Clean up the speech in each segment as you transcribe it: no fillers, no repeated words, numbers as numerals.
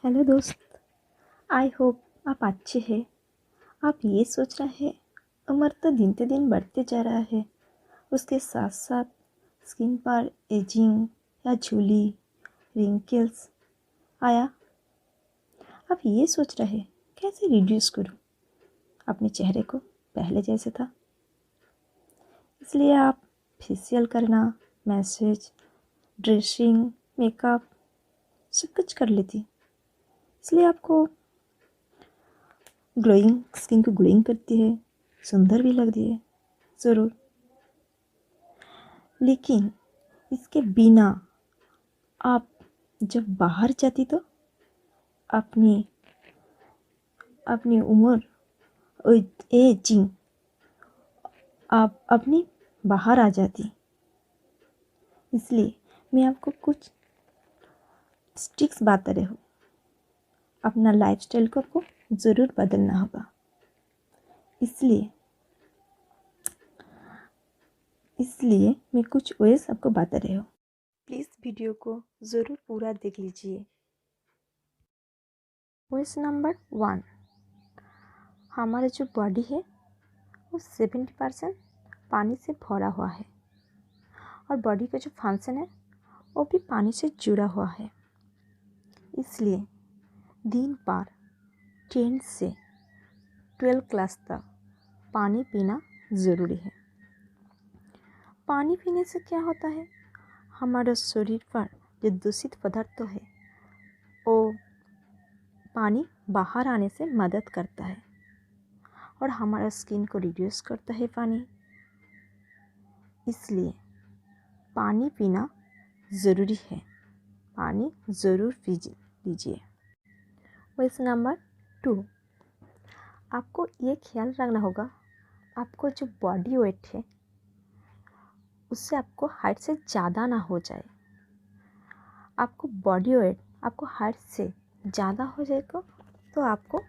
Hello दोस्त। I hope आप अच्छे हैं। आप ये सोच रहे हैं उम्र तो दिन पे दिन बढ़ते जा रहा है, उसके साथ साथ स्किन पर एजिंग या झुर्री रिंकल्स आया। आप ये सोच रहे हैं कैसे रिड्यूस करूं अपने चेहरे को पहले जैसे था। इसलिए आप फेशियल करना, मैसेज, ड्रेसिंग, मेकअप सब कुछ कर लेती। इसलिए आपको ग्लोइंग स्किन को ग्लोइंग करती है, सुंदर भी लगती है ज़रूर। लेकिन इसके बिना आप जब बाहर जाती तो अपनी अपनी उम्र एजिंग आप अपनी बाहर आ जाती। इसलिए मैं आपको कुछ ट्रिक्स बता रही हूँ। अपना लाइफस्टाइल को आपको ज़रूर बदलना होगा। इसलिए मैं कुछ वेज आपको बता रही हूँ। प्लीज़ वीडियो को ज़रूर पूरा देख लीजिए। वेज नंबर 1, हमारा जो बॉडी है वो 70% पानी से भरा हुआ है और बॉडी का जो फंक्शन है वो भी पानी से जुड़ा हुआ है। इसलिए दिन पर 10 से 12 ग्लास तक पानी पीना ज़रूरी है। पानी पीने से क्या होता है, हमारे शरीर पर जो दूषित पदार्थ है वो पानी बाहर आने से मदद करता है और हमारा स्किन को रिड्यूस करता है पानी। इसलिए पानी पीना ज़रूरी है। पानी ज़रूर लीजिए। वेज नंबर 2, आपको ये ख्याल रखना होगा आपको जो बॉडी वेट है उससे आपको हाइट से ज़्यादा ना हो जाए। आपको बॉडी वेट आपको हाइट से ज़्यादा हो जाएगा तो आपको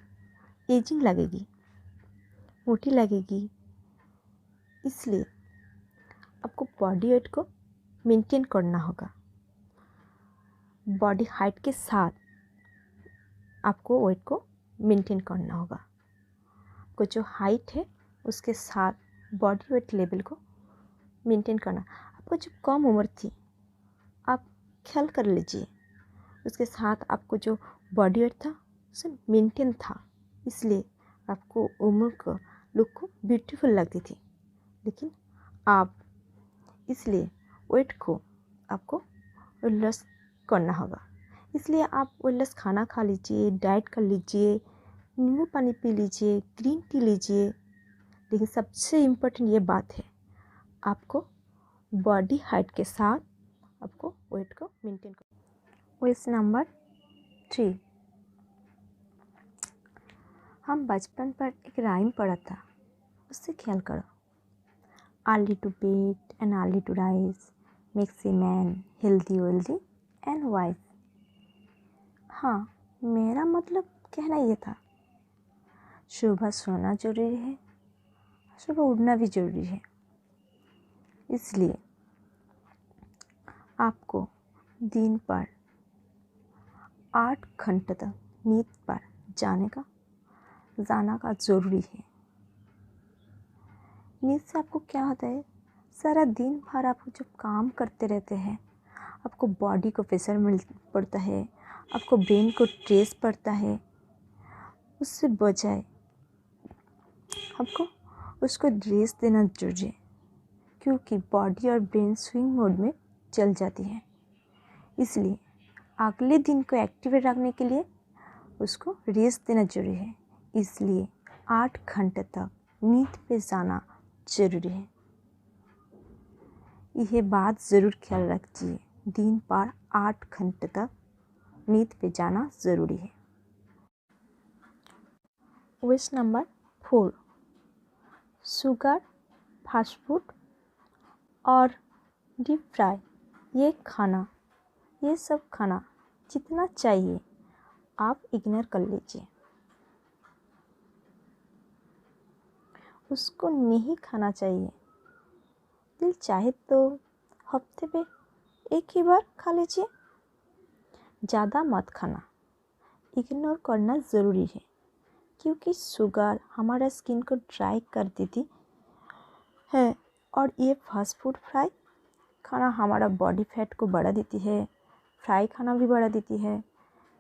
एजिंग लगेगी, मोटी लगेगी। इसलिए आपको बॉडी वेट को मेंटेन करना होगा। बॉडी हाइट के साथ आपको वेट को मेंटेन करना होगा। आपको जो हाइट है उसके साथ बॉडी वेट लेवल को मेंटेन करना। आपको जो कम उम्र थी आप ख्याल कर लीजिए, उसके साथ आपको जो बॉडी वेट था उसे मेंटेन था। इसलिए आपको उम्र को लुक को ब्यूटीफुल लगती थी। लेकिन आप इसलिए वेट को आपको लॉस करना होगा। इसलिए आप वेटलेस खाना खा लीजिए, डाइट कर लीजिए, नींबू पानी पी लीजिए, ग्रीन टी लीजिए। लेकिन सबसे इम्पोर्टेंट ये बात है, आपको बॉडी हाइट के साथ आपको वेट को मेंटेन करना। वेज नंबर 3, हम बचपन पर एक राइम पढ़ा था, उससे ख्याल करो। Early to bed and early to rise makes a man healthy wealthy and wise. हाँ, मेरा मतलब कहना ये था, सुबह सोना जरूरी है, सुबह उठना भी जरूरी है। इसलिए आपको दिन पर 8 घंटे तक नींद पर जाना का ज़रूरी है। नींद से आपको क्या होता है, सारा दिन भर आप जब काम करते रहते हैं आपको बॉडी को प्रेशर मिल पड़ता है, आपको ब्रेन को स्ट्रेस पड़ता है। उससे बजाय आपको उसको रेस्ट देना जरूरी है, क्योंकि बॉडी और ब्रेन स्विंग मोड में चल जाती है। इसलिए अगले दिन को एक्टिवेट रखने के लिए उसको रेस्ट देना जरूरी है। इसलिए 8 घंटे तक नींद पे जाना जरूरी है। यह बात ज़रूर ख्याल रखिए, दिन पर 8 घंटे तक नींद पे जाना ज़रूरी है। Veg number 4, sugar, fast food और डीप फ्राई ये सब खाना जितना चाहिए आप इग्नोर कर लीजिए। उसको नहीं खाना चाहिए। दिल चाहे तो हफ्ते पे एक ही बार खा लीजिए, ज़्यादा मत खाना। इग्नोर करना ज़रूरी है, क्योंकि शुगर हमारा स्किन को ड्राई कर देती है और ये फास्ट फूड फ्राई खाना हमारा बॉडी फैट को बढ़ा देती है, फ्राई खाना भी बढ़ा देती है,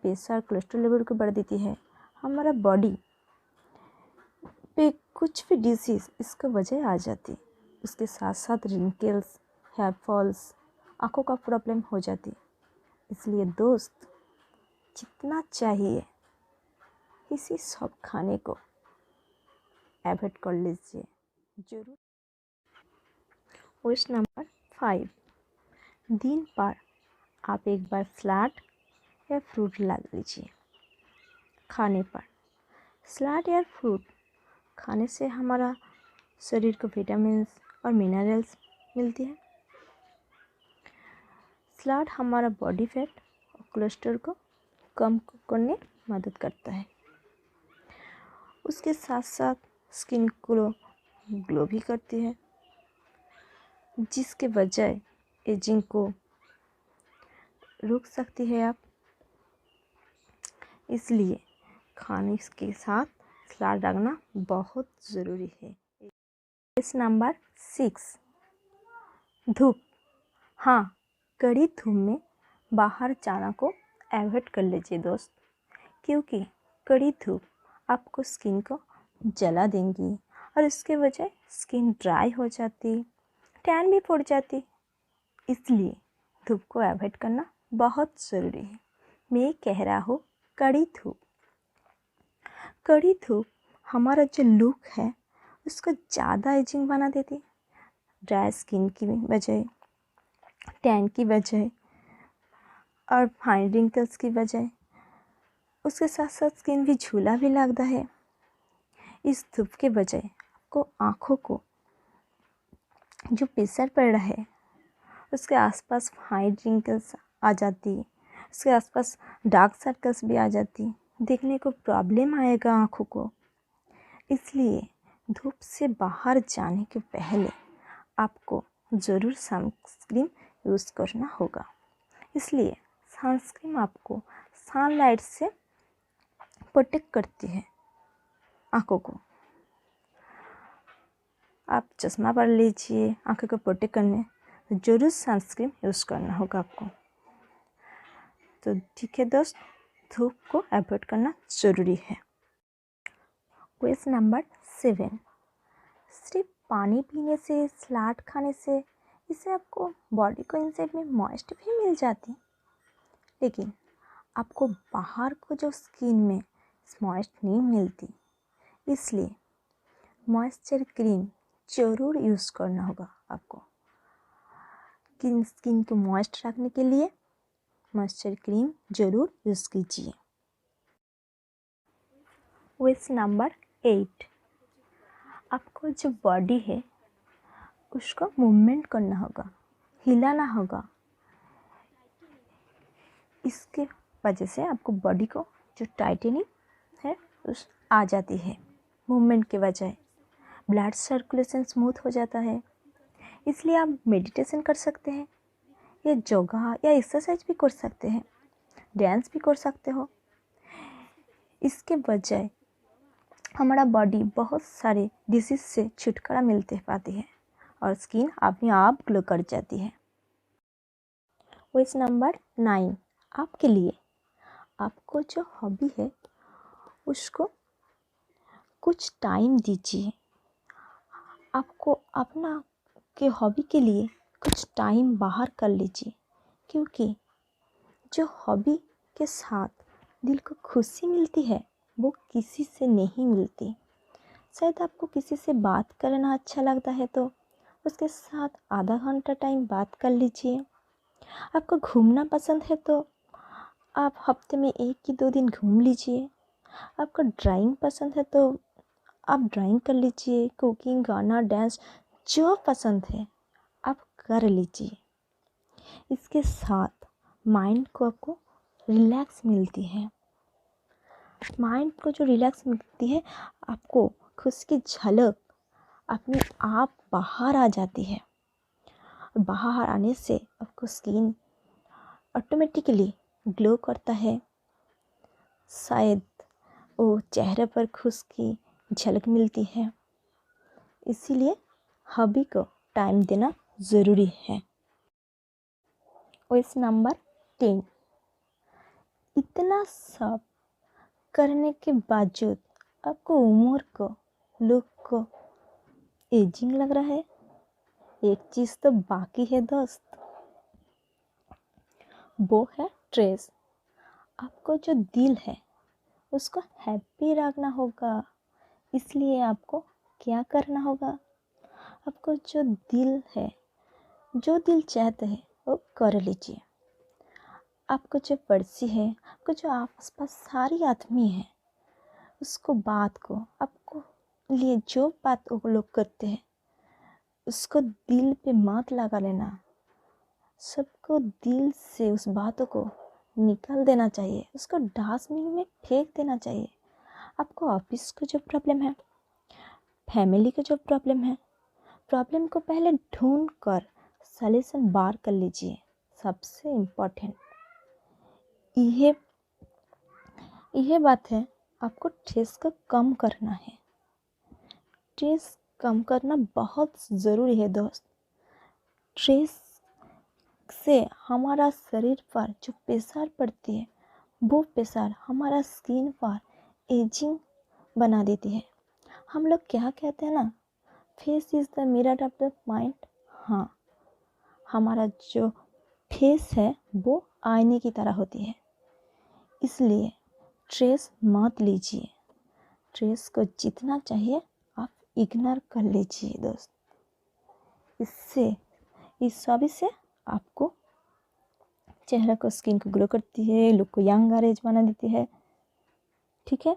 प्रेशर कोलेस्ट्रॉल लेवल को बढ़ा देती है, हमारा बॉडी पे कुछ भी डिजीज़ इसका वजह आ जाती। उसके साथ साथ रिंकल्स, हेयर फॉल्स, आँखों का प्रॉब्लम हो जाती। इसलिए दोस्त, जितना चाहिए इसी सब खाने को अवॉइड कर लीजिए जरूर। क्वेश्चन नंबर 5, दिन पर आप एक बार सलाद या फ्रूट ला लीजिए खाने पर। सलाद या फ्रूट खाने से हमारा शरीर को विटामिन्स और मिनरल्स मिलती है। सलाद हमारा बॉडी फैट और कोलेस्ट्रॉल को कम करने में मदद करता है। उसके साथ साथ स्किन को ग्लो भी करती है, जिसके वजह एजिंग को रोक सकती है आप। इसलिए खाने के साथ सलाद रखना बहुत ज़रूरी है। क्वेश्चन नंबर 6, धूप। हाँ, कड़ी धूप में बाहर जाना को अवॉइड कर लीजिए दोस्त, क्योंकि कड़ी धूप आपको स्किन को जला देंगी और इसके वजह स्किन ड्राई हो जाती, टैन भी पड़ जाती। इसलिए धूप को अवॉइड करना बहुत ज़रूरी है। मैं कह रहा हूँ कड़ी धूप। कड़ी धूप हमारा जो लुक है उसको ज़्यादा एजिंग बना देती, ड्राई स्किन की वजह, टैन की वजह और फाइन रिंकल्स की वजह। उसके साथ साथ स्किन भी झूला भी लगता है। इस धूप के वजह आपको आँखों को जो प्रेशर पड़ रहा है उसके आसपास फाइन रिंकल्स आ जाती, उसके आसपास डार्क सर्कल्स भी आ जाती, देखने को प्रॉब्लम आएगा आँखों को। इसलिए धूप से बाहर जाने के पहले आपको ज़रूर सनस्क्रीन यूज़ करना होगा। इसलिए सनस्क्रीन आपको सनलाइट से प्रोटेक्ट करती है आँखों को। आप चश्मा पहन लीजिए आँखों को प्रोटेक्ट करने, तो ज़रूर सनस्क्रीन यूज़ करना होगा आपको। तो ठीक है दोस्त, धूप को अवॉइड करना ज़रूरी है। क्वेश्चन नंबर 7, सिर्फ पानी पीने से, सलाद खाने से इससे आपको बॉडी को इनसाइड में मॉइस्ट भी मिल जाती, लेकिन आपको बाहर को जो स्किन में मॉइस्ट नहीं मिलती। इसलिए मॉइस्चर क्रीम ज़रूर यूज़ करना होगा आपको। स्किन को मॉइस्ट रखने के लिए मॉइस्चर क्रीम ज़रूर यूज़ कीजिए। क्वेश्चन नंबर 8, आपको जो बॉडी है उसको मूवमेंट करना होगा, हिलाना होगा। इसके वजह से आपको बॉडी को जो टाइटनिंग है उस आ जाती है। मूवमेंट के वजह ब्लड सर्कुलेशन स्मूथ हो जाता है। इसलिए आप मेडिटेशन कर सकते हैं, या योगा या एक्सरसाइज भी कर सकते हैं, डांस भी कर सकते हो। इसके वजह हमारा बॉडी बहुत सारे डिसीज से छुटकारा मिलते पाती है और स्किन अपने आप ग्लो कर जाती है। क्वेश्चन नंबर 9, आपके लिए आपको जो हॉबी है उसको कुछ टाइम दीजिए। आपको अपना के हॉबी के लिए कुछ टाइम बाहर कर लीजिए, क्योंकि जो हॉबी के साथ दिल को खुशी मिलती है वो किसी से नहीं मिलती। शायद आपको किसी से बात करना अच्छा लगता है तो उसके साथ आधा घंटा टाइम बात कर लीजिए। आपको घूमना पसंद है तो आप हफ्ते में 1 या 2 दिन घूम लीजिए। आपको ड्राइंग पसंद है तो आप ड्राइंग कर लीजिए। कुकिंग, गाना, डांस जो पसंद है आप कर लीजिए। इसके साथ माइंड को आपको रिलैक्स मिलती है। माइंड को जो रिलैक्स मिलती है आपको खुशी की झलक अपने आप बाहर आ जाती है। बाहर आने से आपको स्किन ऑटोमेटिकली ग्लो करता है, शायद वो चेहरे पर खुश की झलक मिलती है। इसीलिए हॉबी को टाइम देना ज़रूरी है। क्वेश्चन नंबर 10, इतना सब करने के बावजूद आपको उम्र को, लुक को एजिंग लग रहा है। एक चीज़ तो बाकी है दोस्त, वो है स्ट्रेस। आपको जो दिल है उसको हैप्पी रखना होगा। इसलिए आपको क्या करना होगा? आपको जो दिल है, जो दिल चाहते हैं वो कर लीजिए। आपको जो पड़ोसी है, आपको जो आसपास सारी आदमी है, उसको बात को, आपको लिए जो बात वो लोग करते हैं उसको दिल पे मत लगा लेना। सबको दिल से उस बातों को निकाल देना चाहिए, उसको डस्टबिन में फेंक देना चाहिए। आपको ऑफिस का जो प्रॉब्लम है, फैमिली का जो प्रॉब्लम है, प्रॉब्लम को पहले ढूंढ कर सॉल्यूशन बार कर लीजिए। सबसे इम्पोर्टेंट यह बात है, आपको स्ट्रेस को कम करना है। स्ट्रेस कम करना बहुत ज़रूरी है दोस्त। स्ट्रेस से हमारा शरीर पर जो प्रेशर पड़ती है, वो प्रेशर हमारा स्किन पर एजिंग बना देती है। हम लोग क्या कहते हैं ना, face is the mirror of the mind. हाँ, हमारा जो फेस है वो आईने की तरह होती है। इसलिए स्ट्रेस मत लीजिए। स्ट्रेस को जितना चाहिए आप इग्नोर कर लीजिए दोस्त। इस हॉबी से आपको चेहरा को, स्किन को ग्लो करती है, लुक को यंग एज बना देती है। ठीक है।